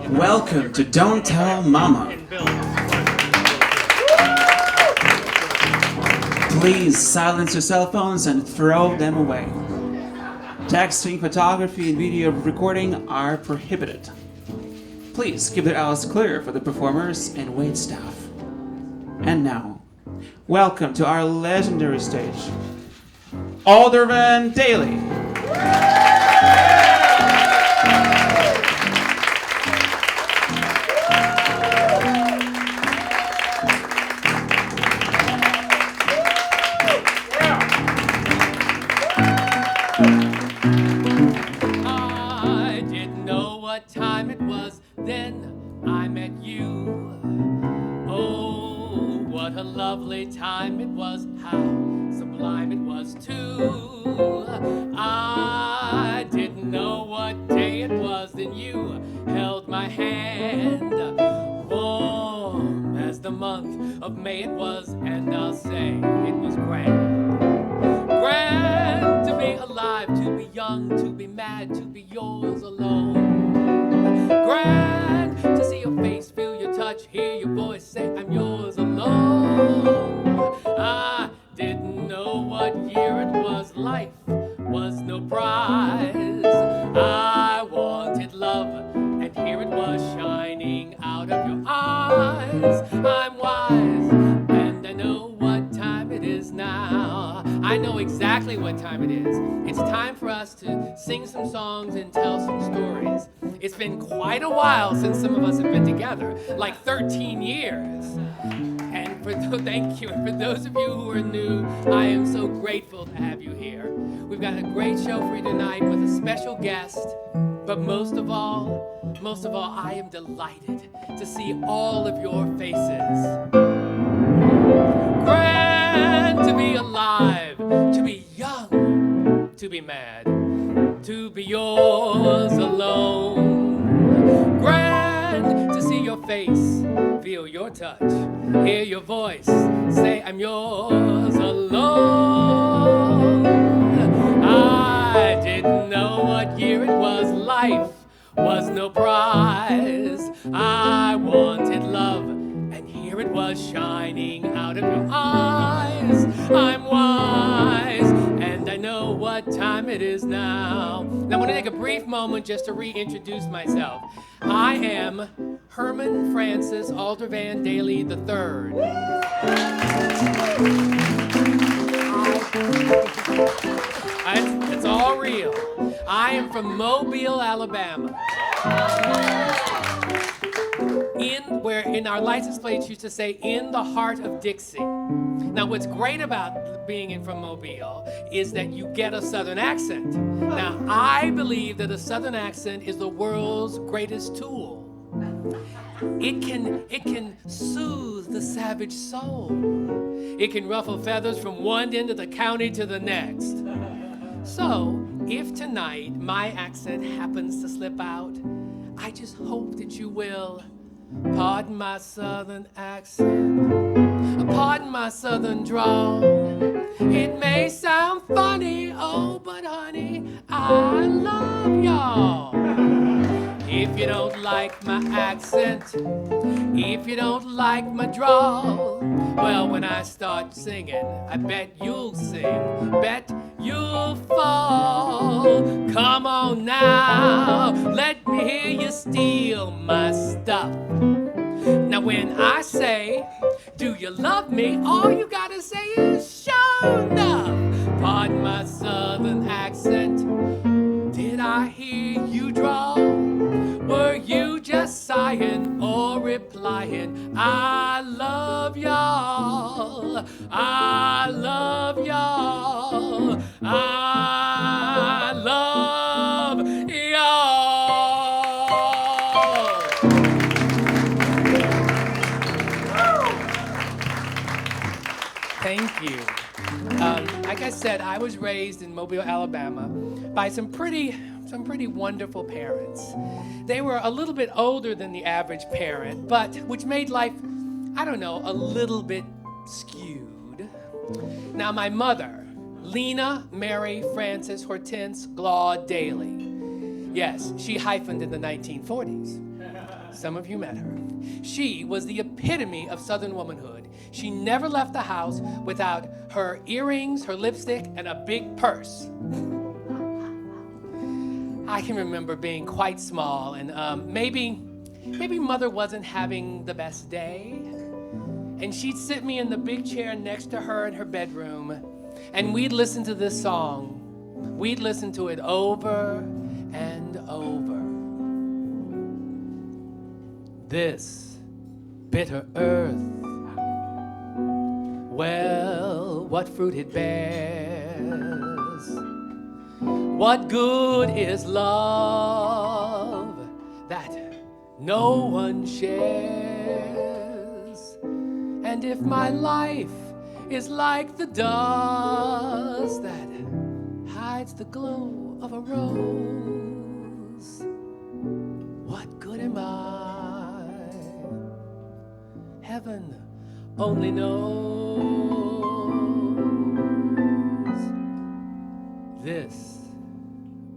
Welcome to Don't Tell Mama. Please silence your cell phones and throw them away. Texting, photography, and video recording are prohibited. Please keep the aisles clear for the performers and wait staff. And now, welcome to our legendary stage, Aldervan Daly. I didn't know what time it was then I met you. Oh, what a lovely time it was, how sublime it was too. I didn't know what day it was, then you held my hand. Warm as the month of May it was, and I'll say it was grand. Grand to be alive, to be young, to be mad, to be yours alone. Grand to see your face, feel your touch, hear your voice, say I'm yours alone. I didn't know what year it was, life was no prize. I wanted love, and here it was shining out of your eyes. I'm wise, and I know what time it is now. I know exactly what time it is. It's time for us to sing some songs and tell some stories. It's been quite a while since some of us have been together, like 13 years. And thank you. And for those of you who are new, I am so grateful to have you here. We've got a great show for you tonight with a special guest. But most of all, I am delighted to see all of your faces. Grand to be alive, to be young, to be mad, to be yours alone. Grand to see your face, feel your touch, hear your voice, say I'm yours alone. I didn't know what year it was, life was no prize. I wanted love, and here it was shining out of your eyes. I'm wise, and I know what time it is now. Now I want to take a brief moment just to reintroduce myself. I am Herman Francis Aldervan Daly III. It's all real. I am from Mobile, Alabama. Where in our license plates used to say, in the heart of Dixie. Now, what's great about being from Mobile is that you get a Southern accent. Now, I believe that a Southern accent is the world's greatest tool. It can soothe the savage soul. It can ruffle feathers from one end of the county to the next. So, if tonight my accent happens to slip out, I just hope that you will pardon my Southern accent, pardon my Southern drawl. It may sound funny, oh, but honey, I love y'all. If you don't like my accent, if you don't like my drawl, well, when I start singing, I bet you'll sing, bet you'll fall. Come on now, let me hear you steal my stuff. Now when I say, do you love me? All you gotta say is, sure enough. Pardon my Southern accent, did I hear you drawl? Were you just sighing or replying, I love y'all, I love y'all, I love y'all. Thank you. Like I said, I was raised in Mobile, Alabama by some pretty wonderful parents. They were a little bit older than the average parent, but which made life, I don't know, a little bit skewed. Now, my mother Lena Mary Frances Hortense Glaude Daly. Yes, she hyphened in the 1940s. Some of you met her. She was the epitome of Southern womanhood. She never left the house without her earrings, her lipstick, and a big purse. I can remember being quite small, and maybe mother wasn't having the best day. And she'd sit me in the big chair next to her in her bedroom, and we'd listen to this song. We'd listen to it over and over. This bitter earth, well, what fruit it bears. What good is love that no one shares? And if my life is like the dust that hides the glow of a rose, what good am I? Heaven only knows. This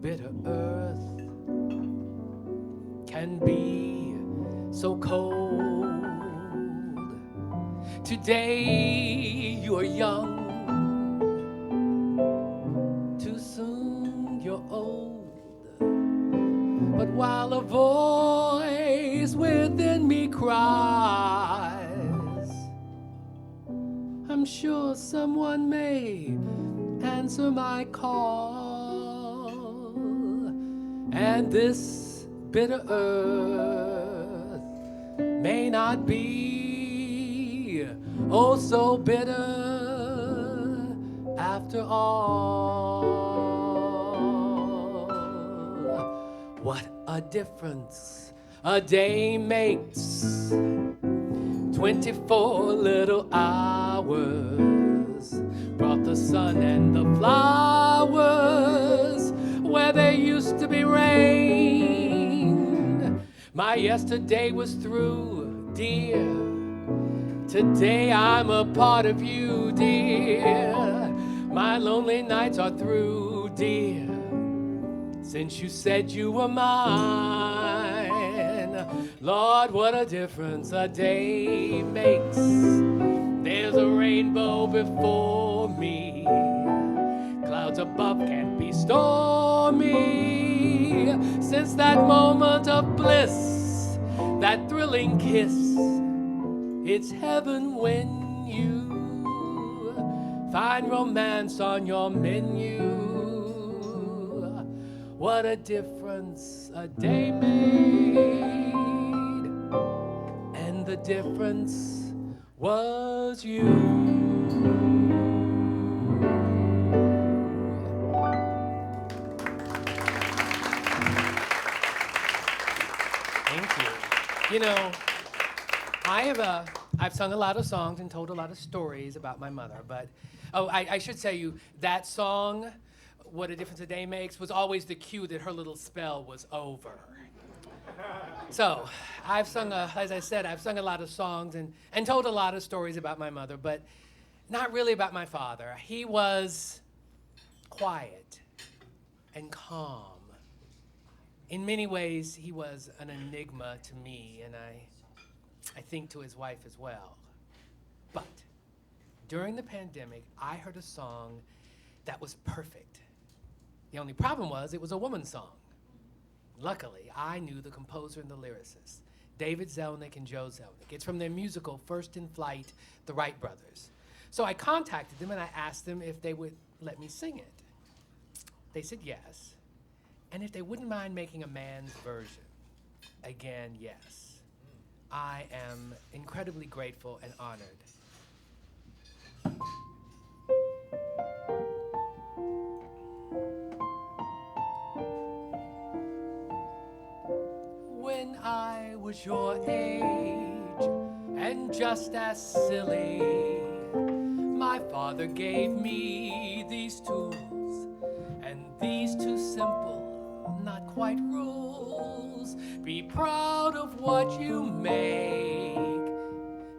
bitter earth can be so cold. Today you are young, too soon you're old. But while a voice within me cries, I'm sure someone may answer my call. And this bitter earth may not be oh so bitter after all. What a difference a day makes. 24 little hours brought the sun and the flowers where there used to be rain. My yesterday was through, dear. Today I'm a part of you, dear. My lonely nights are through, dear, since you said you were mine. Lord, what a difference a day makes. There's a rainbow before me. Clouds above can't be stormy. Since that moment of bliss, that thrilling kiss, it's heaven when you find romance on your menu. What a difference a day made, and the difference was you. Thank you. You know, I've sung a lot of songs and told a lot of stories about my mother, but I should tell you that song, What a Difference a Day Makes, was always the cue that her little spell was over. So I've sung, as I said, I've sung a lot of songs and told a lot of stories about my mother, but not really about my father. He was quiet and calm. In many ways, he was an enigma to me, and I think to his wife as well. But during the pandemic, I heard a song that was perfect. The only problem was it was a woman's song. Luckily, I knew the composer and the lyricist, David Zelnick and Joe Zelnick. It's from their musical First in Flight, The Wright Brothers. So I contacted them and I asked them if they would let me sing it. They said yes, and if they wouldn't mind making a man's version. Again, yes. I am incredibly grateful and honored. When I was your age and just as silly, my father gave me these tools and these two simple, not quite rules. Be proud of what you make.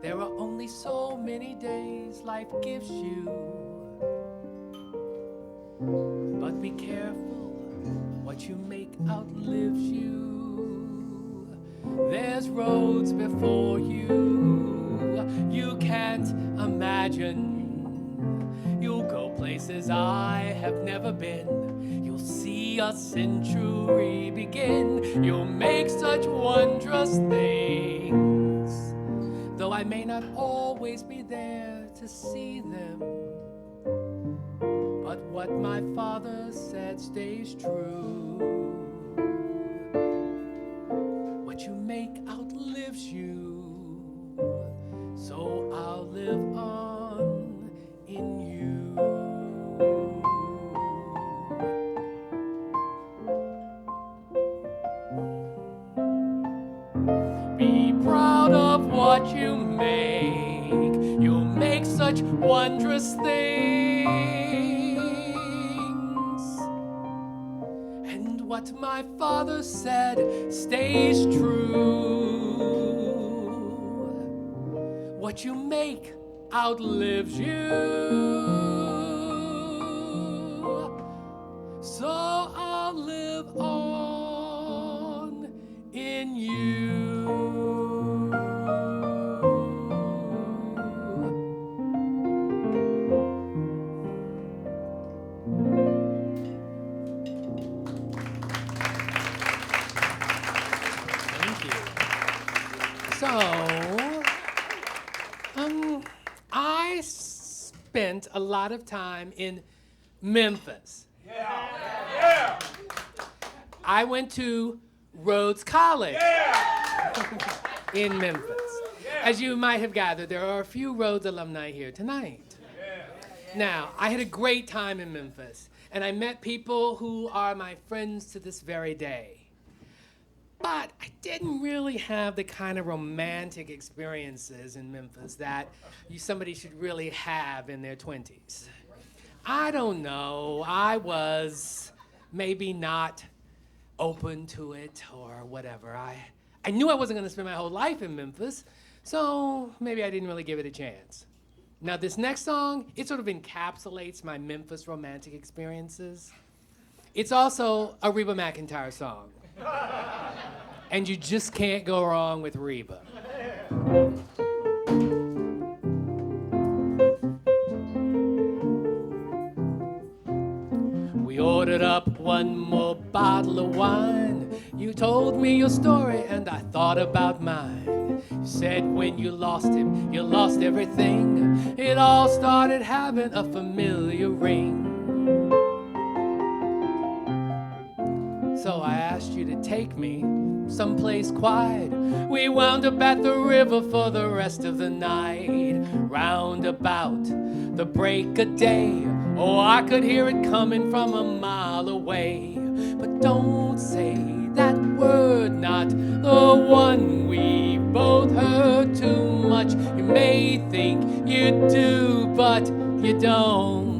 There are only so many days life gives you. But be careful, what you make outlives you. There's roads before you can't imagine. You'll go places I have never been. You'll see a century begin. You'll make such wondrous things, though I may not always be there to see them. But what my father said stays true. What you make outlives you, so I'll live on in you. Be proud of what you make. You'll make such wondrous things. And what my father said stays true. What you make outlives you. So I'll live on in you. Thank you. So, I spent a lot of time in Memphis. Yeah. I went to Rhodes College in Memphis. As you might have gathered, there are a few Rhodes alumni here tonight. Now, I had a great time in Memphis, and I met people who are my friends to this very day. But I didn't really have the kind of romantic experiences in Memphis that somebody should really have in their 20s. I don't know. I was maybe not open to it or whatever. I knew I wasn't going to spend my whole life in Memphis, so maybe I didn't really give it a chance. Now, this next song, it sort of encapsulates my Memphis romantic experiences. It's also a Reba McEntire song. And you just can't go wrong with Reba. We ordered up one more bottle of wine. You told me your story and I thought about mine. You said when you lost him, you lost everything. It all started having a familiar ring. So I asked you to take me someplace quiet. We wound up at the river for the rest of the night. Round about the break of day, oh, I could hear it coming from a mile away. But don't say that word, not the one we both heard too much. You may think you do, but you don't.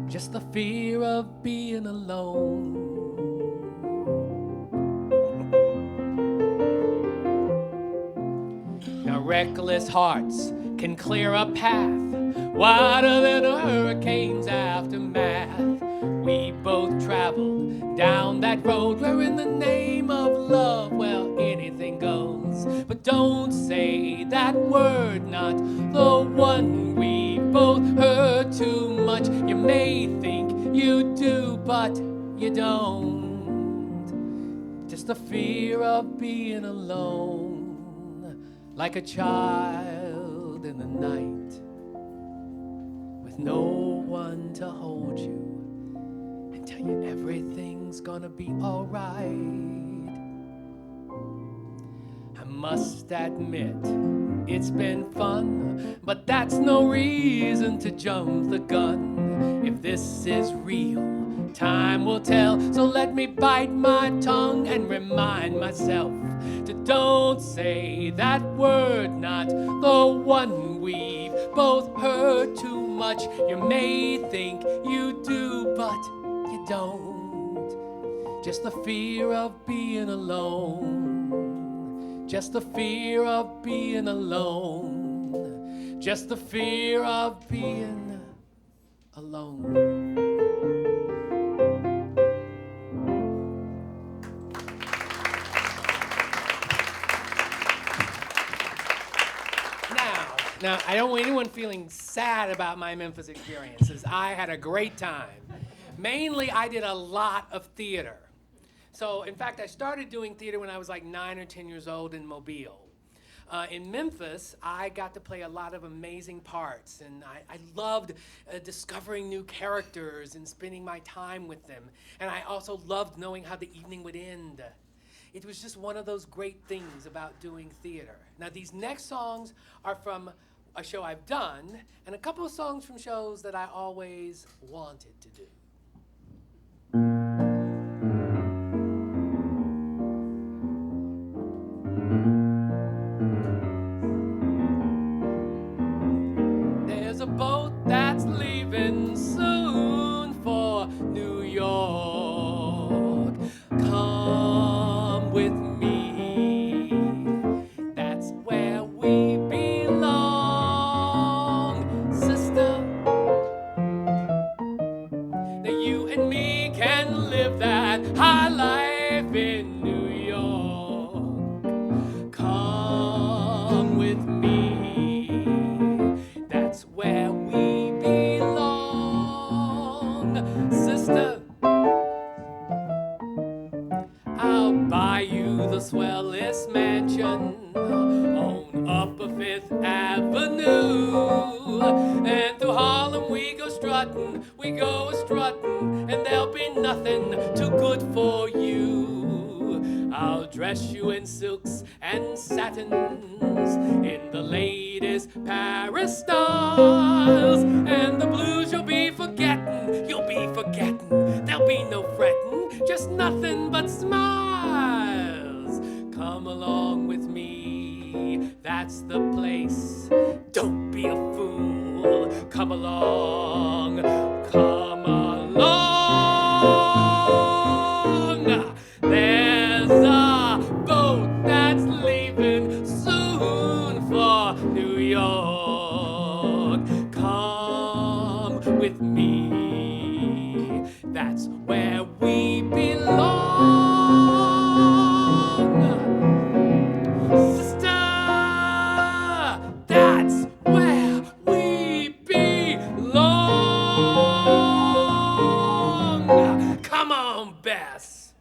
Just the fear of being alone. Now reckless hearts can clear a path wider than a hurricane's aftermath. We both traveled down that road where in the name of love, well, anything goes. But don't say that word, not the one we both heard too much. You may think you do, but you don't. Just the fear of being alone. Like a child in the night, with no one to hold you and tell you everything's gonna be alright. I must admit, it's been fun, but that's no reason to jump the gun. If this is real, time will tell, so let me bite my tongue and remind myself to don't say that word, not the one we've both heard too much. You may think you do, but you don't. Just the fear of being alone. Just the fear of being alone. Just the fear of being alone. Now, I don't want anyone feeling sad about my Memphis experiences. I had a great time. Mainly, I did a lot of theater. So, in fact, I started doing theater when I was like 9 or 10 years old in Mobile. In Memphis, I got to play a lot of amazing parts, and I loved discovering new characters and spending my time with them. And I also loved knowing how the evening would end. It was just one of those great things about doing theater. Now, these next songs are from a show I've done, and a couple of songs from shows that I always wanted to do. There's a boat that's leaving soon for New York. Come with me. That's where we belong, sister. Now you and me can live that high life in New York. Come with me. That's where we belong, sister. I'll buy you the swellest mansion on Upper Fifth Avenue. And through Harlem we go strutting, we go a-strutting, and there'll be nothing too good for you. I'll dress you in silks and satins, in the latest Paris styles, and the blues you'll be forgetting. There'll be no fretting, just nothing but smiles. Come along with me, that's the place. Don't be a fool, come along, come along. There's a boat that's leaving soon for New York. Come with me, that's where we belong. Sister, that's where we belong. Come on, Bess.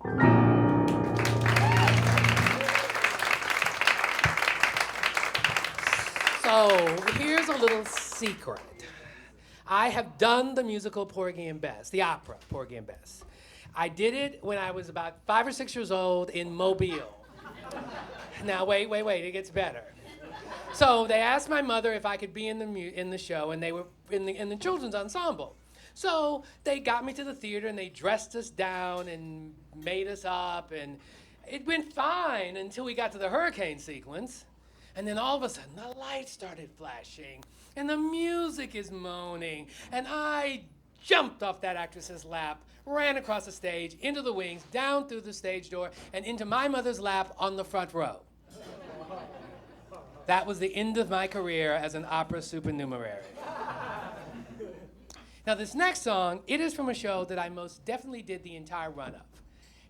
So, here's a little secret. I have done the musical Porgy and Bess, the opera Porgy and Bess. I did it when I was about 5 or 6 years old in Mobile. Now, wait, it gets better. So they asked my mother if I could be in the show, and they were in the children's ensemble. So they got me to the theater, and they dressed us down and made us up, and it went fine until we got to the hurricane sequence. And then all of a sudden, the lights started flashing, and the music is moaning, and I jumped off that actress's lap, ran across the stage, into the wings, down through the stage door, and into my mother's lap on the front row. That was the end of my career as an opera supernumerary. Now, this next song, it is from a show that I most definitely did the entire run of.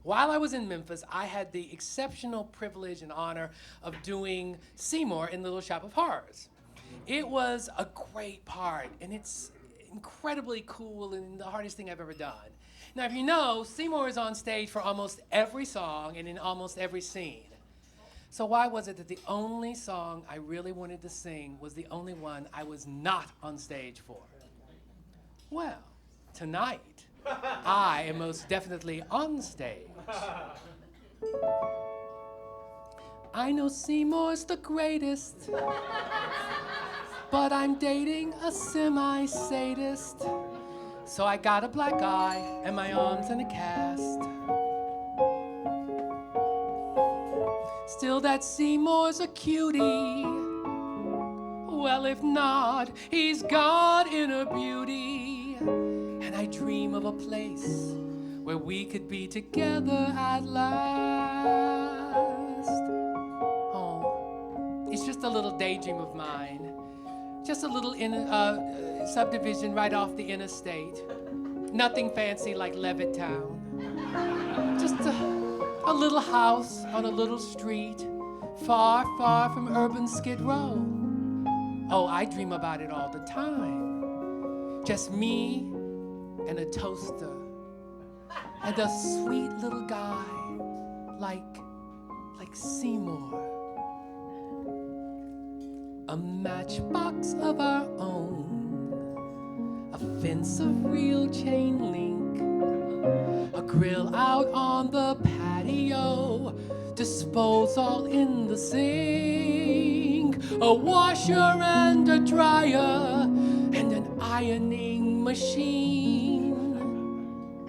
While I was in Memphis, I had the exceptional privilege and honor of doing Seymour in Little Shop of Horrors. It was a great part, and it's incredibly cool and the hardest thing I've ever done. Now, if you know, Seymour is on stage for almost every song and in almost every scene. So why was it that the only song I really wanted to sing was the only one I was not on stage for? Well, tonight, I am most definitely on stage. I know Seymour's the greatest, but I'm dating a semi-sadist. So I got a black eye and my arms in a cast. Still, that Seymour's a cutie. Well, if not, he's got inner beauty. And I dream of a place where we could be together at last. Oh, it's just a little daydream of mine. Just a little subdivision right off the interstate. Nothing fancy like Levittown. Just a little house on a little street, far, far from urban Skid Row. Oh, I dream about it all the time. Just me and a toaster and a sweet little guy like Seymour. A matchbox of our own, a fence of real chain link, a grill out on the patio, disposal in the sink, a washer and a dryer, and an ironing machine.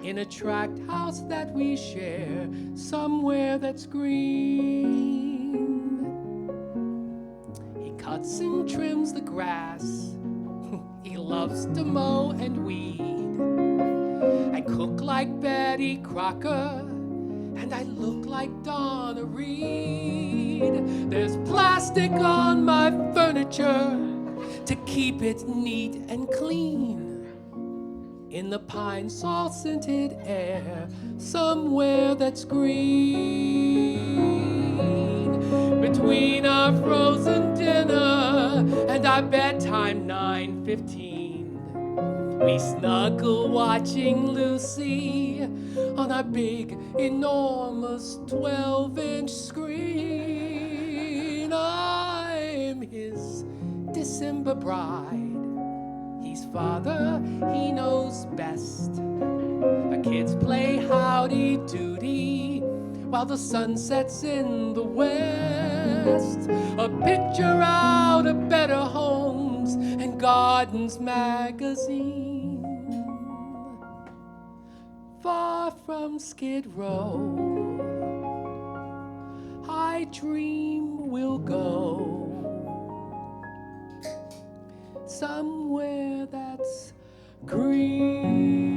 In a tract house that we share, somewhere that's green. He cuts and trims the grass. He loves to mow and weed. I cook like Betty Crocker, and I look like Donna Reed. There's plastic on my furniture to keep it neat and clean. In the pine salt scented air, somewhere that's green. Between our frozen dinner and our bedtime 9:15, we snuggle watching Lucy on our big, enormous 12-inch screen. I'm his December bride. He's father, he knows best. Our kids play howdy doody while the sun sets in the west. A picture out of Better Homes and Gardens magazine. Far from Skid Row, I dream we'll go somewhere that's green.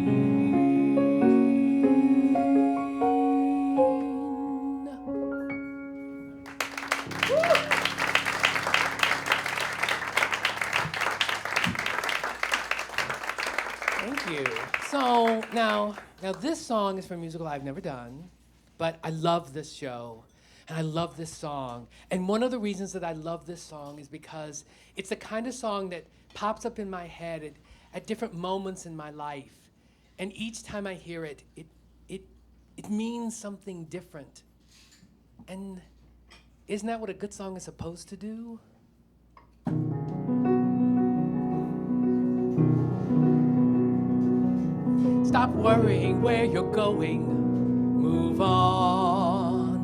Thank you. So now this song is from a musical I've never done, but I love this show. And I love this song. And one of the reasons that I love this song is because it's the kind of song that pops up in my head at different moments in my life. And each time I hear it, it means something different. And isn't that what a good song is supposed to do? Stop worrying where you're going. Move on.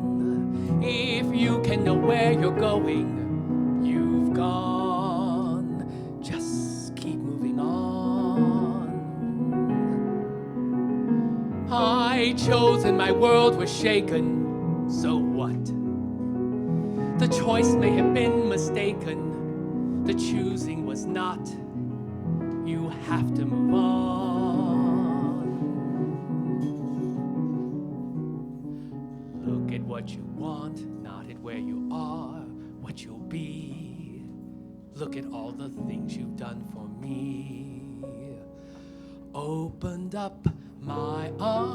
If you can know where you're going, you've gone. Just keep moving on. I chose and my world was shaken. So what? The choice may have been mistaken. The choosing was not. You have to move on. Look at what you want, not at where you are, what you'll be. Look at all the things you've done for me. Opened up my eyes,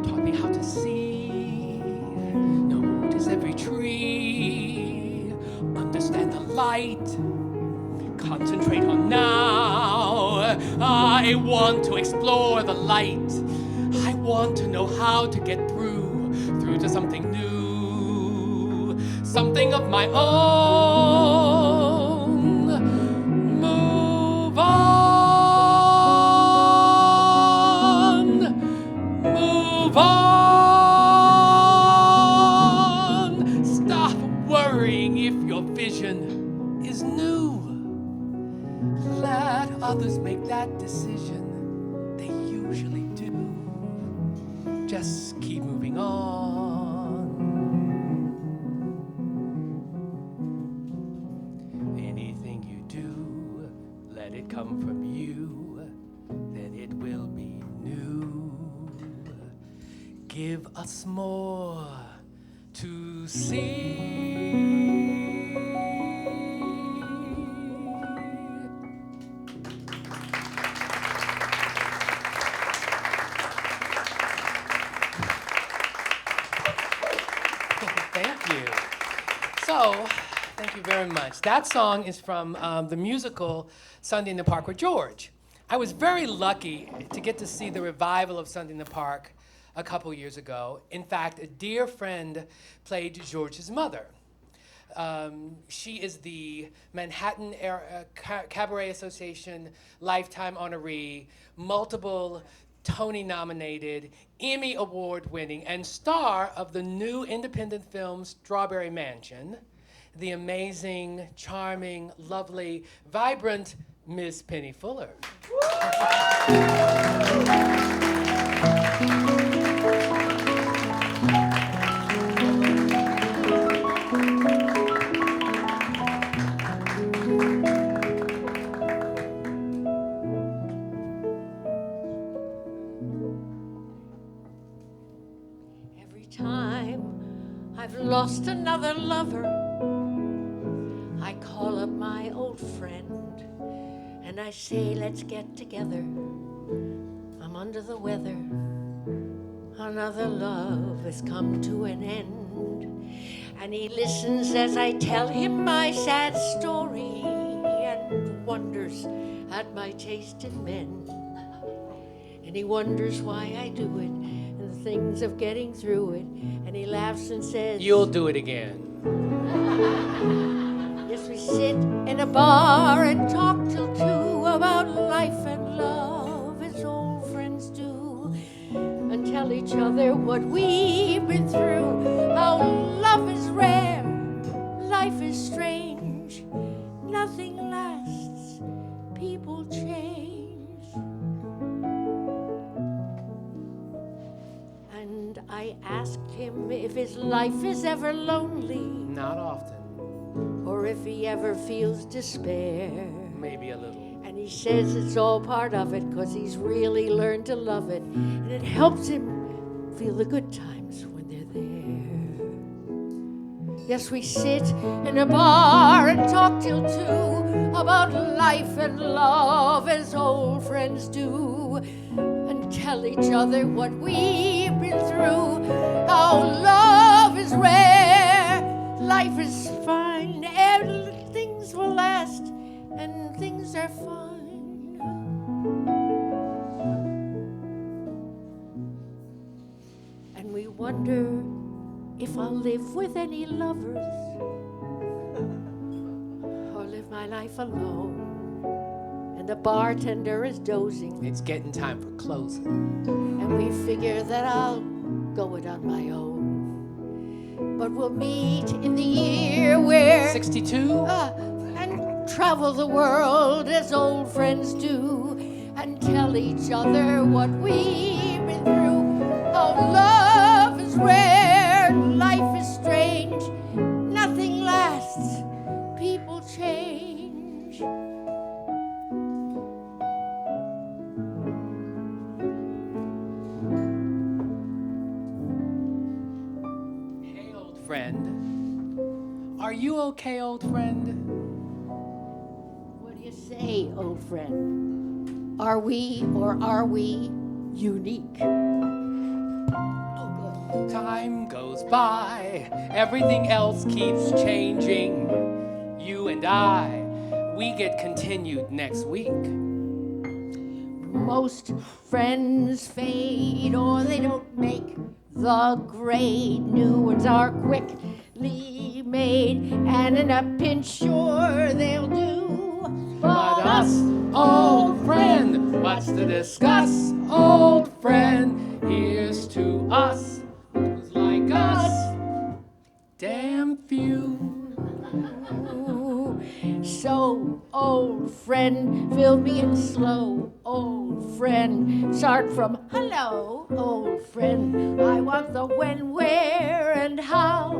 taught me how to see, notice every tree, understand the light, concentrate on now. I want to explore the light. I want to know how to get through to something new, something of my own. Move on, move on. Stop worrying if your vision is new. Let others make that decision. They usually do. Just keep moving on. Anything you do, let it come from you, then it will be new. Give us more to see. So, So, thank you very much. That song is from the musical Sunday in the Park with George. I was very lucky to get to see the revival of Sunday in the Park a couple years ago. In fact, a dear friend played George's mother. She is the Manhattan Cabaret Association Lifetime Honoree, multiple Tony-nominated, Emmy Award-winning, and star of the new independent film Strawberry Mansion, the amazing, charming, lovely, vibrant Miss Penny Fuller. Every time I've lost another lover, I call up my old friend and I say, let's get together. I'm under the weather. Another love has come to an end. And he listens as I tell him my sad story and wonders at my taste in men. And he wonders why I do it and the things of getting through it. And he laughs and says, You'll do it again. Yes, we sit in a bar and talk till 2 about life and love as old friends do, and tell each other what we've been through, how love is rare, life is strange, nothing lasts, people change. And I asked him if his life is ever lonely, Not often. or if he ever feels despair. Maybe a little. And he says it's all part of it, 'cause he's really learned to love it, and it helps him feel the good times when they're there. Yes, we sit in a bar and talk till 2 about life and love as old friends do, and tell each other what we've been through, how love is rare, life is fine, things will last, and things are fine. And we wonder if I'll live with any lovers or live my life alone. And the bartender is dozing, It's getting time for closing. and we figure that I'll go it on my own. But we'll meet in the year where 62? and travel the world as old friends do, and tell each other what we've been through, how love is rare, life is strange, nothing lasts, people change. Hey, old friend. Are you okay, old friend? What do you say, old friend? Are we or are we unique? Time goes by, everything else keeps changing. You and I, we get continued next week. Most friends fade or they don't make the grade. New ones are quickly made, and in a pinch, sure they'll do. But us, old friend, what's to discuss, old friend? Here's to us, who's like us, damn few. So, old friend, fill me in slow. Old friend, start from hello. Old friend, I want the when, where, and how.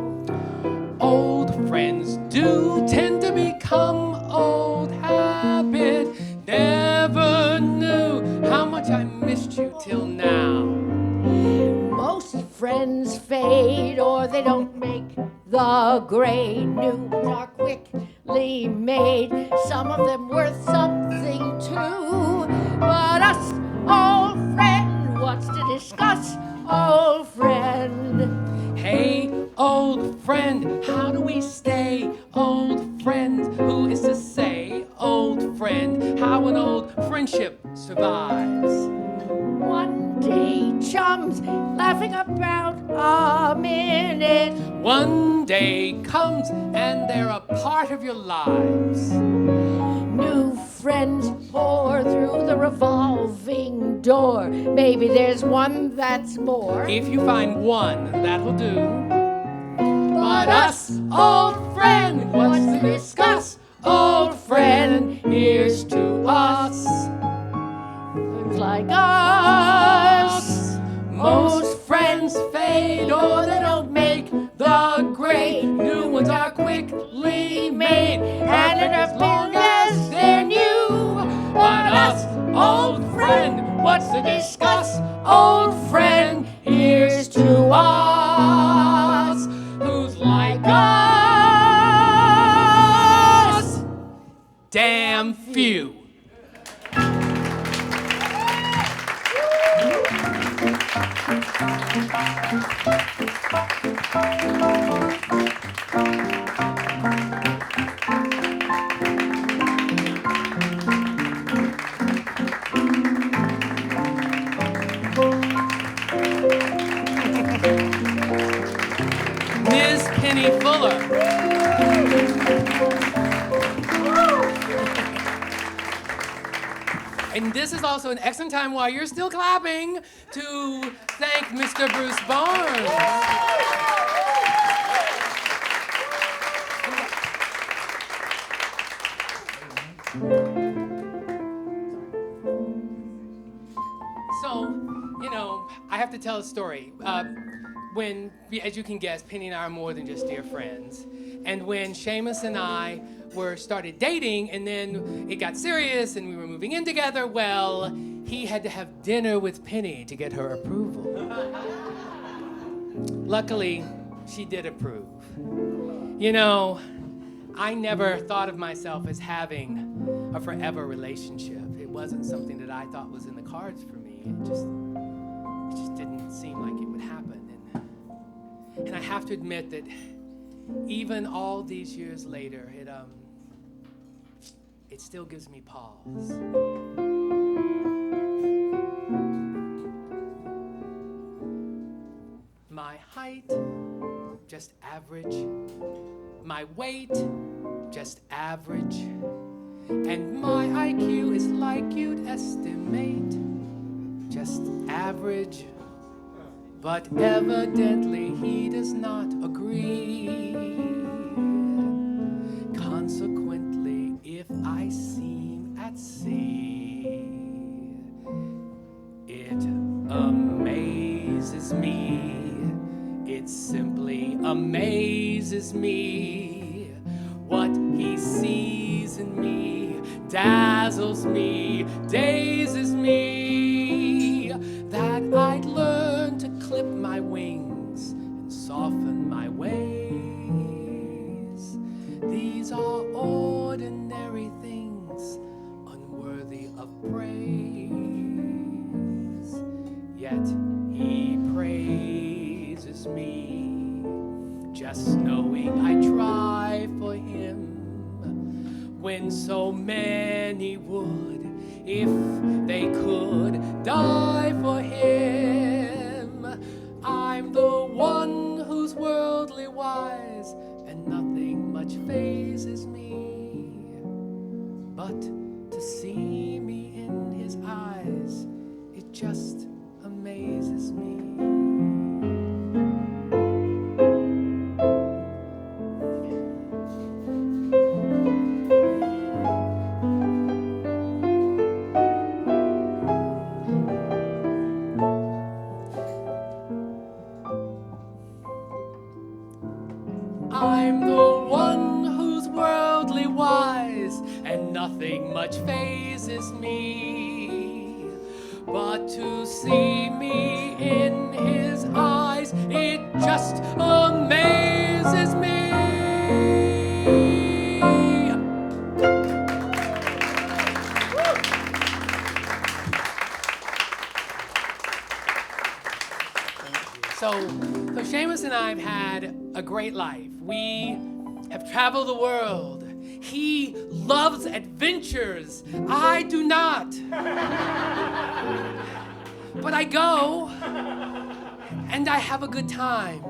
Old friends do tend to become old habit. Never knew how much I missed you till now. Most friends fade or they don't make the grade. New ones are quickly made, some of them worth something too. But us, old friend, what's to discuss, old friend? Hey, old friend, how do we stay how an old friendship survives. One day, chums laughing about a minute. One day comes and they're a part of your lives. New friends pour through the revolving door. Maybe there's one that's more. If you find one, that'll do. But us, old friend, what's to discuss? Old friend, here's to us. Looks like us. Most friends fade or they don't make the grade. New ones are quickly made, and as long as they're new. But us, old friend, what's to discuss? Old friend, here's to us. Who's like us? Damn few. Ms. Penny Fuller. And this is also an excellent time while you're still clapping to thank Mr. Bruce Barnes. So, I have to tell a story. When, as you can guess, Penny and I are more than just dear friends. And when Seamus and I started dating, and then it got serious, and we were moving in together, well, he had to have dinner with Penny to get her approval. Luckily, she did approve. I never thought of myself as having a forever relationship. It wasn't something that I thought was in the cards for me. It just didn't seem like it would happen. And I have to admit that even all these years later, it still gives me pause. My height, just average. My weight, just average. And my IQ is like you'd estimate, just average. But evidently he does not agree. Consequently, if I seem at sea, it amazes me. It simply amazes me. What he sees in me dazzles me, dazes me. That I'd learn to clip my wings and soften my ways. These are ordinary things, unworthy of praise. Yet he praises me, just knowing I try for him, when so many would, if they could, die for him. I'm the one who's worldly wise, and nothing much fazes me. But to see me in his eyes, it just amazes me. I'm the one who's worldly wise, and nothing much fazes me. But to see me in his eyes, it just amazes me. So Seamus and I have had a great life. We have traveled the world. He loves adventures. I do not. But I go, and I have a good time.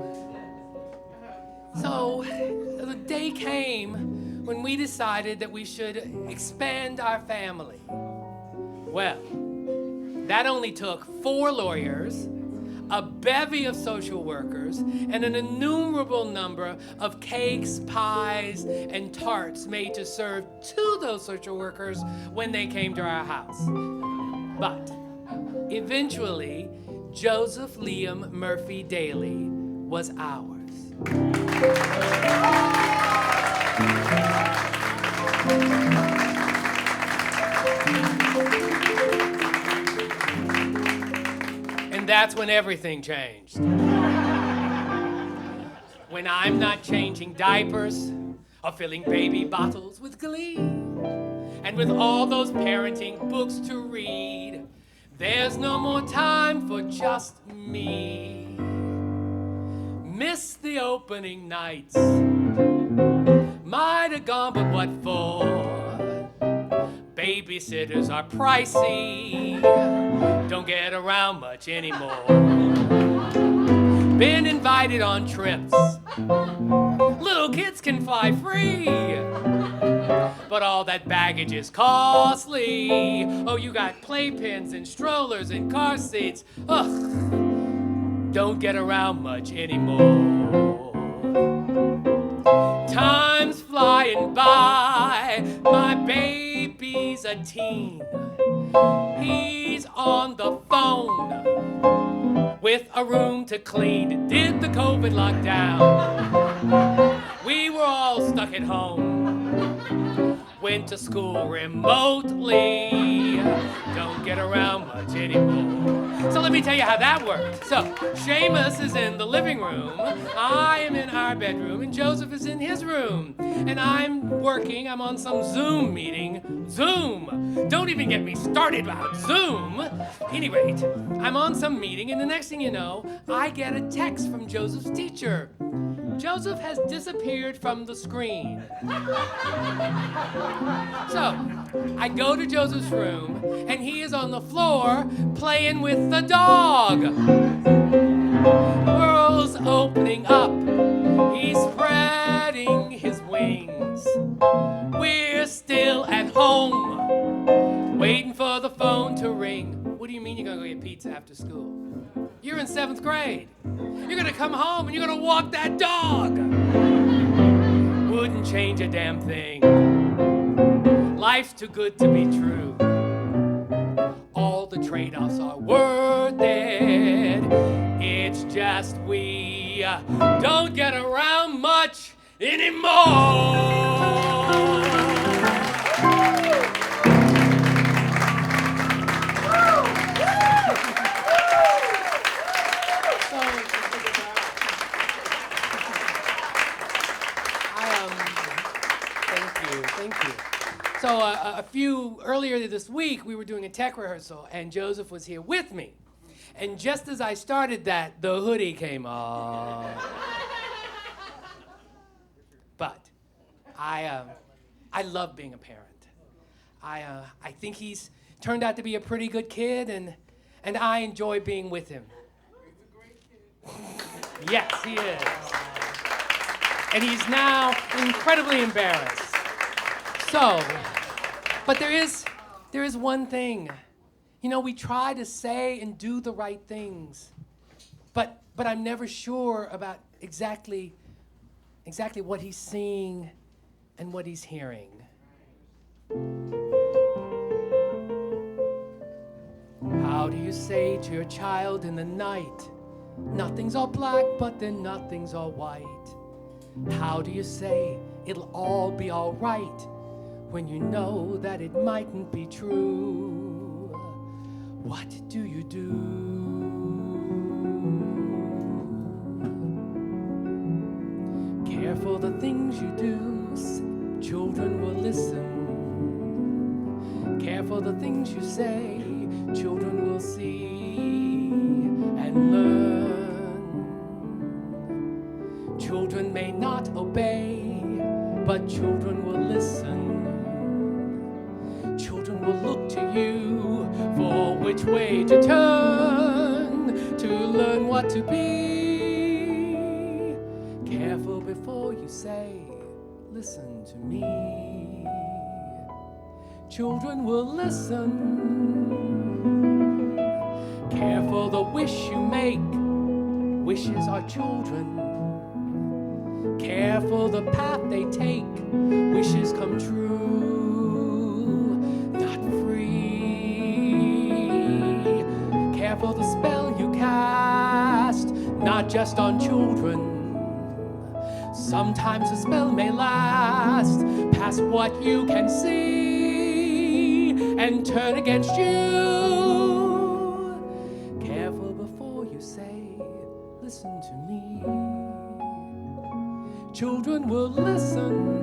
So the day came when we decided that we should expand our family. Well, that only took 4 lawyers, a bevy of social workers, and an innumerable number of cakes, pies, and tarts made to serve to those social workers when they came to our house. But eventually, Joseph Liam Murphy Daly was ours. And that's when everything changed. When I'm not changing diapers or filling baby bottles with glee, and with all those parenting books to read, there's no more time for just me. Miss the opening nights. Might have gone, but what for? Babysitters are pricey. Don't get around much anymore. Been invited on trips. Little kids can fly free. But all that baggage is costly. Oh, you got playpens and strollers and car seats. Ugh. Don't get around much anymore. Time's flying by. My baby's a teen. He's on the phone with a room to clean. Did the COVID lockdown? We were all stuck at home. Went to school remotely. Don't get around much anymore. So let me tell you how that worked. So Seamus is in the living room, I am in our bedroom, and Joseph is in his room. And I'm working, I'm on some Zoom meeting. Zoom! Don't even get me started about Zoom. At any rate, I'm on some meeting, and the next thing you know, I get a text from Joseph's teacher. Joseph has disappeared from the screen. So, I go to Joseph's room, and he is on the floor playing with the dog. World's opening up. He's spreading his wings. We're still at home, waiting for the phone to ring. What do you mean you're gonna go get pizza after school? You're in 7th grade. You're gonna come home and you're gonna walk that dog. Wouldn't change a damn thing. Life's too good to be true. All the trade-offs are worth it. It's just we don't get around much anymore. Thank you. So earlier this week, we were doing a tech rehearsal, and Joseph was here with me. And just as I started that, the hoodie came off. But I love being a parent. I think he's turned out to be a pretty good kid, and I enjoy being with him. Yes, he is. And he's now incredibly embarrassed. So, but there is one thing. You know, we try to say and do the right things, but I'm never sure about exactly what he's seeing and what he's hearing. How do you say to your child in the night, nothing's all black, but then nothing's all white? How do you say it'll all be all right when you know that it mightn't be true? What do you do? Careful the things you do, children will listen. Careful the things you say, children will see and learn. Children may not obey, but children will listen. which way to turn to learn what to be. Careful before you say, listen to me. Children will listen. Careful the wish you make. Wishes are children. Careful the path they take. Wishes come true, not free. Careful the spell you cast, not just on children. Sometimes the spell may last past what you can see and turn against you. Careful before you say, listen to me. Children will listen.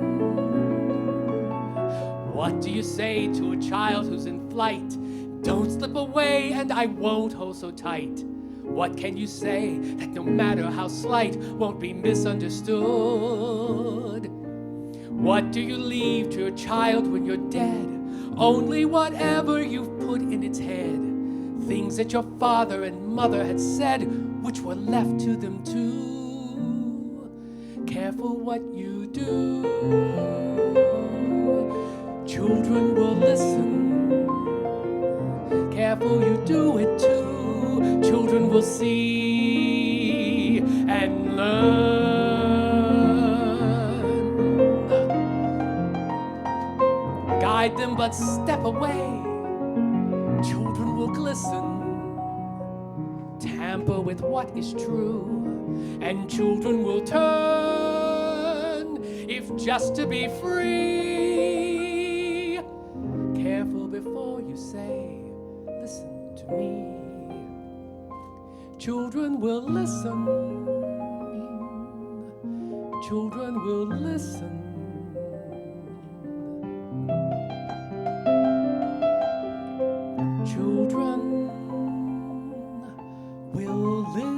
What do you say to a child who's in flight? Don't slip away and I won't hold so tight. What can you say that no matter how slight won't be misunderstood? What do you leave to your child when you're dead? Only whatever you've put in its head. Things that your father and mother had said, which were left to them too. Careful what you do. Children will listen. Careful you do it too. Children will see and learn. Guide them but step away. Children will glisten. Tamper with what is true. And children will turn, if just to be free. Careful before you say, listen to me. Children will listen. Children will listen. Children will listen.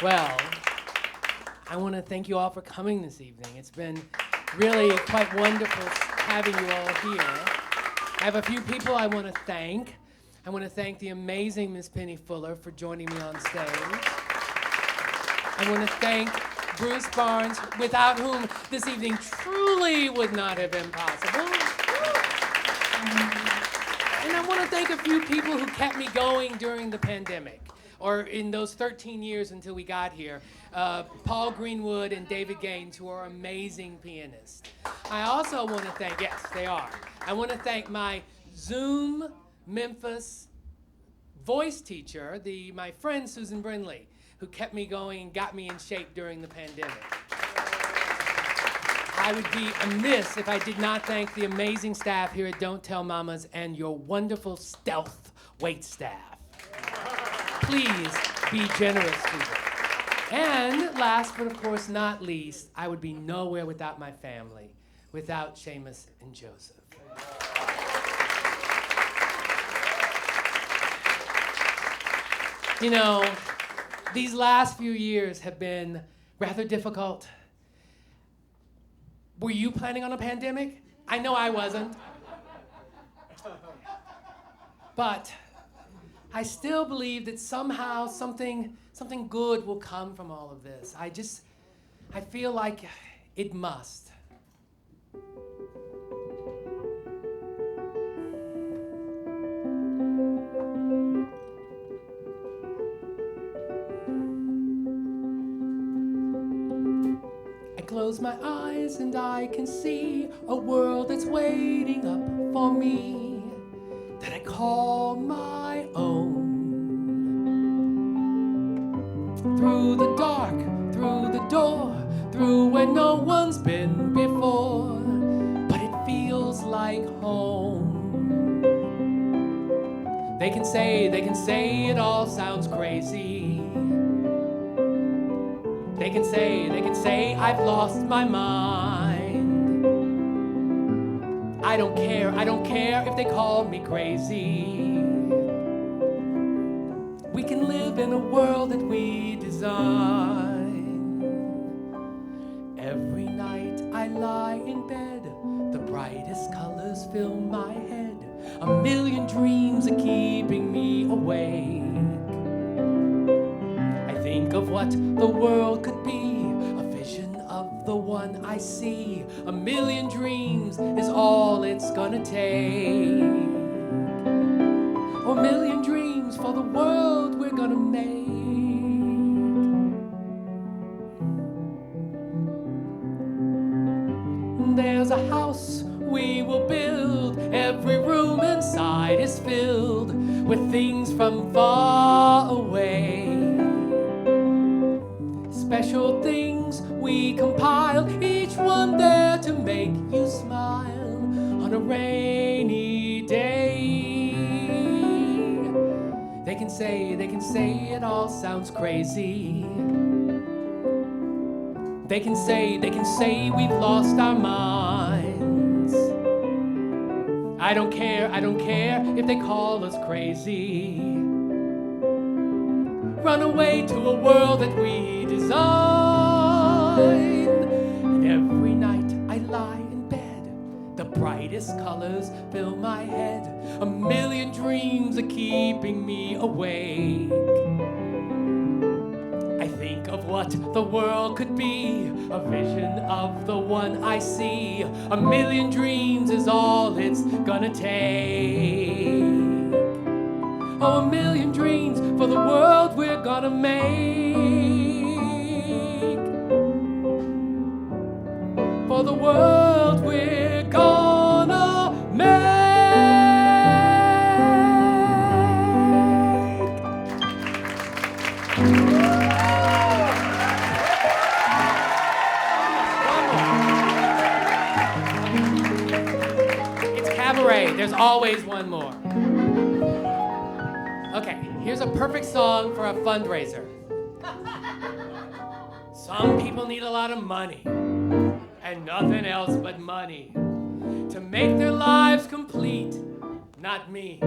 Well, I want to thank you all for coming this evening. It's been really quite wonderful having you all here. I have a few people I want to thank. I want to thank the amazing Miss Penny Fuller for joining me on stage. I want to thank Bruce Barnes, without whom this evening truly would not have been possible. And I want to thank a few people who kept me going during the pandemic, or in those 13 years until we got here. Paul Greenwood and David Gaines, who are amazing pianists. I also want to thank, yes, they are. I want to thank my Zoom Memphis voice teacher, my friend Susan Brindley, who kept me going and got me in shape during the pandemic. I would be amiss if I did not thank the amazing staff here at Don't Tell Mamas and your wonderful stealth wait staff. Please be generous to them. And last but of course not least, I would be nowhere without my family, without Seamus and Joseph. You know, these last few years have been rather difficult. Were you planning on a pandemic? I know I wasn't. But I still believe that somehow something good will come from all of this. I feel like it must. I close my eyes and I can see a world that's waiting up for me, that I call my own. Through the dark, through the door, through where no one's been before, but it feels like home. They can say it all sounds crazy. They can say I've lost my mind. I don't care if they call me crazy. We in a world that we design. Every night I lie in bed, the brightest colors fill my head. A million dreams are keeping me awake. I think of what the world could be, a vision of the one I see. A million dreams is all it's gonna take. A million dreams for the world we're gonna make. There's a house we will build. Every room inside is filled with things from far away. Special things we compile, each one there to make you smile on a rainy day. They can say it all sounds crazy. They can say we've lost our minds. I don't care if they call us crazy. Run away to a world that we design. And every night I lie in bed, the brightest colors fill my head. A million dreams are keeping me awake. I think of what the world could be, a vision of the one I see. A million dreams is all it's gonna take. Oh, a million dreams for the world we're gonna make. For the world we're gonna make. It's cabaret. There's always one more. Okay, here's a perfect song for a fundraiser. Some people need a lot of money, and nothing else but money, to make their lives complete. Not me,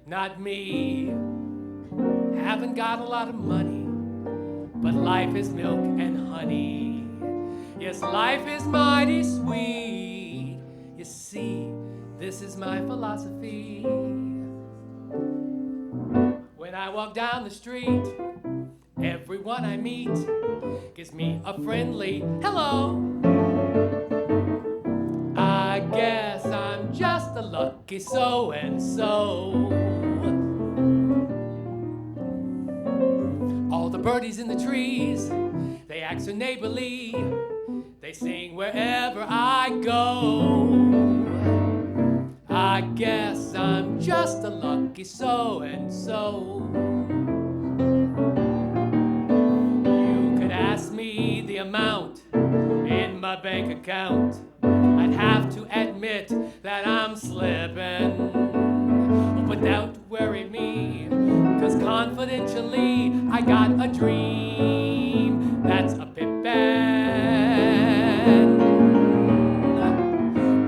not me. Haven't got a lot of money, but life is milk and honey. Yes, life is mighty sweet. You see, this is my philosophy. When I walk down the street, everyone I meet gives me a friendly hello. I guess I'm just a lucky so-and-so. All the birdies in the trees, they act so neighborly. They sing wherever I go. I guess I'm just a lucky so-and-so. You could ask me the amount in my bank account. I'd have to admit that I'm slipping. But don't worry me, 'cause confidentially I got a dream that's a bit bad.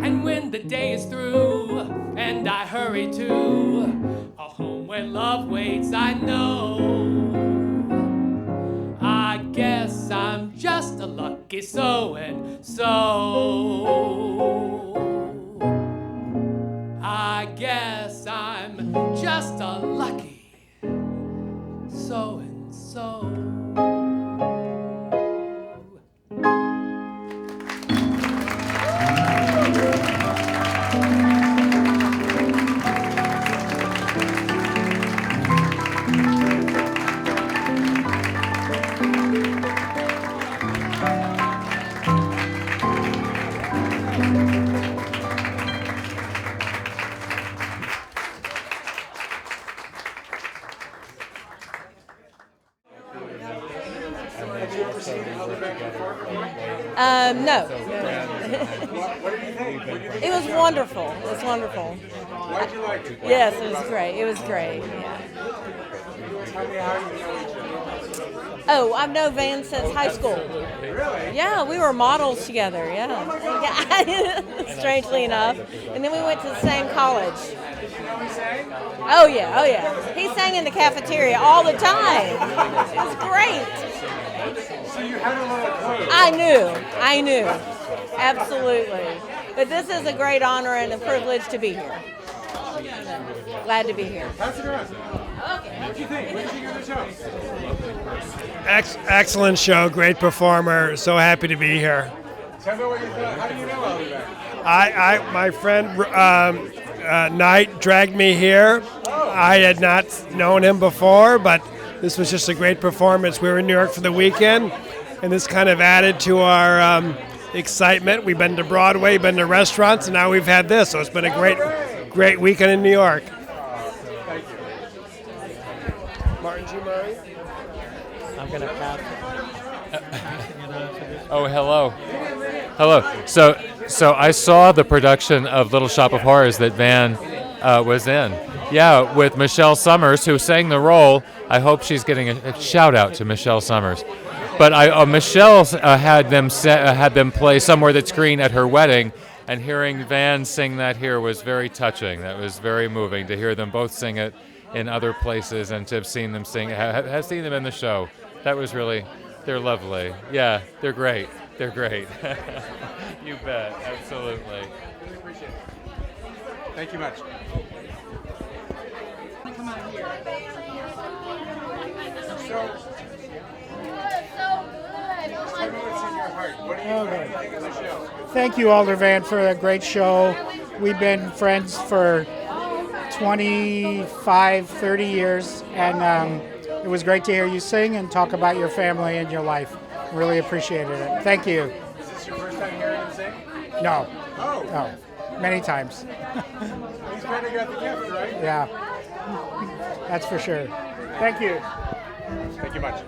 And when the day is through and I hurry to a home where love waits, I know. I guess I'm just a lucky so-and-so. I guess I'm just a lucky so-and-so. No. It was wonderful. It was wonderful. Why'd you like it? Yes, it was great. It was great. Yeah. Tell me how you know each other. Oh, I've known Van since high school. Really? Yeah, we were models together. Yeah. Yeah. Strangely enough. And then we went to the same college. know he sang? Oh yeah, oh yeah. He sang in the cafeteria all the time. It was great. So you had a little clue. I knew. Absolutely. But this is a great honor and a privilege to be here. Glad to be here. Pass it around. What do you think? What do you think of the show? Excellent show, great performer. So happy to be here. Tell me what you thought. How do you know Aldervan? My friend Knight dragged me here. I had not known him before, but this was just a great performance. We were in New York for the weekend, and this kind of added to our excitement. We've been to Broadway, been to restaurants, and now we've had this. So it's been a great weekend in New York. Thank you. Martin G. Murray. I'm going to pass it. Oh, hello. Hello. So I saw the production of Little Shop of Horrors that Van was in. Yeah, with Michelle Summers, who sang the role. I hope she's getting a shout out to Michelle Summers. But Michelle had them play Somewhere That's Green at her wedding, and hearing Van sing that here was very touching. That was very moving to hear them both sing it in other places and to have seen them sing, have seen them in the show. That was really, they're lovely. Yeah, they're great. They're great. You bet, absolutely. Really appreciate it. Thank you much. Tell me what's in your heart. What do you think of the show? Thank you, Aldervan, for a great show. We've been friends for 25, 30 years, and it was great to hear you sing and talk about your family and your life. Really appreciated it. Thank you. Is this your first time hearing him sing? No. Oh. No. Many times. He's kind of got the gift, right? Yeah. That's for sure. Thank you. Thank you much.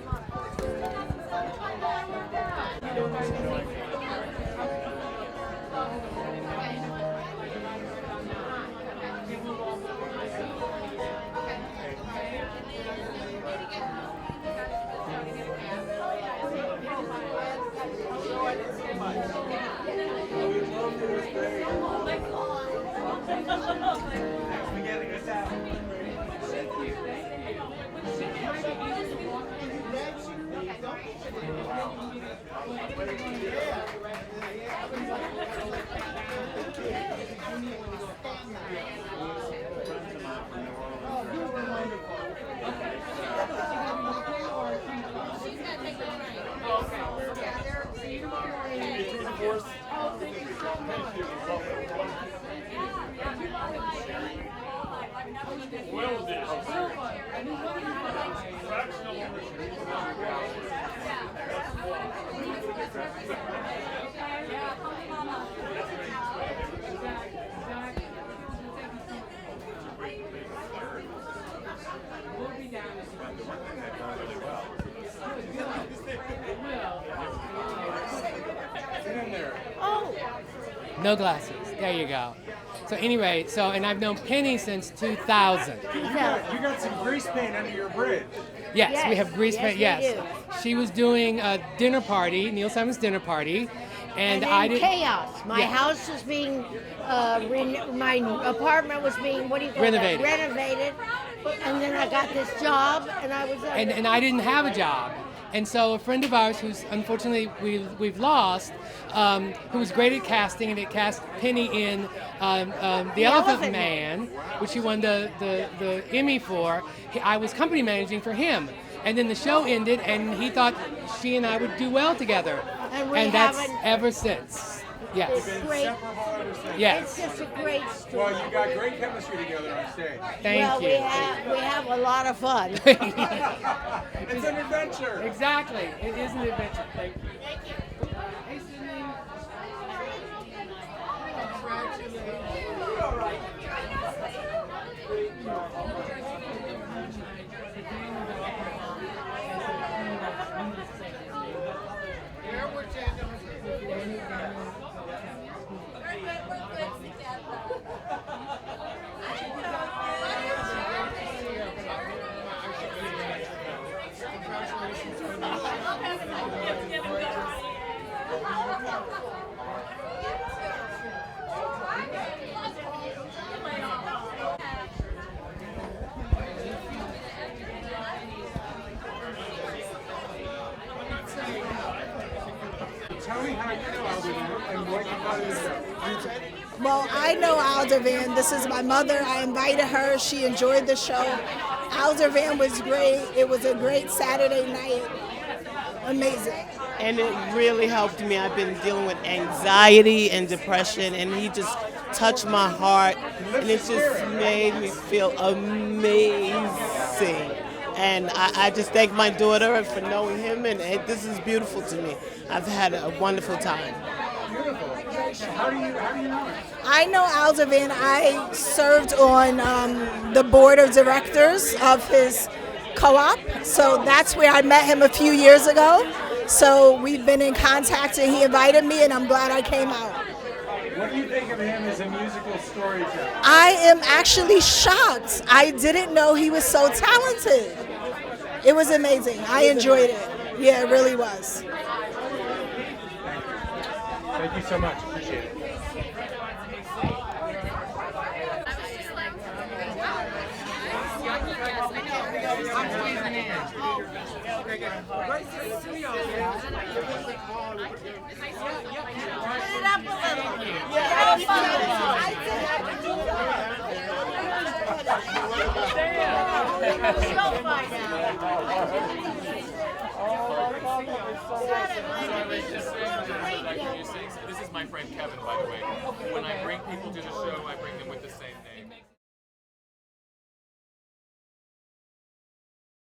No glasses. There you go. So anyway, and I've known Penny since 2000. You got some grease paint under your bridge. Yes, we have grease paint. Yes, we Yes, she was doing a dinner party, Neil Simon's dinner party, and I did chaos. My Yeah. house was being, my apartment was being, what do you call Renovated. that? Renovated. And then I got this job, and I was. and I didn't have a job. And so a friend of ours, who's unfortunately we've lost, who was great at casting, and it cast Penny in The Elephant Man, which he won the Emmy for. I was company managing for him. And then the show ended, and he thought she and I would do well together. And that's ever since. Yes. It's great. Yes. It's just a great story. Well, you got great chemistry together on stage. Thank you. We have a lot of fun. It's an adventure. Exactly. It is an adventure. Thank you. Hey, Sydney. how you know Aldervan and what you thought of the show. Well, I know Aldervan. This is my mother. I invited her. She enjoyed the show. Aldervan was great. It was a great Saturday night. Amazing. And it really helped me. I've been dealing with anxiety and depression, and he just touched my heart, and it just made me feel amazing. And I just thank my daughter for knowing him, and this is beautiful to me. I've had a wonderful time. Beautiful. How do you know him? I know Aldervan. I served on the board of directors of his co-op, so that's where I met him a few years ago. So we've been in contact, and he invited me, and I'm glad I came out. What do you think of him as a musical storyteller? I am actually shocked. I didn't know he was so talented. It was amazing. I enjoyed it. Yeah, it really was. Thank you so much. Appreciate it. This is my friend Kevin, by the way. When I bring people to the show, I bring them with the same name.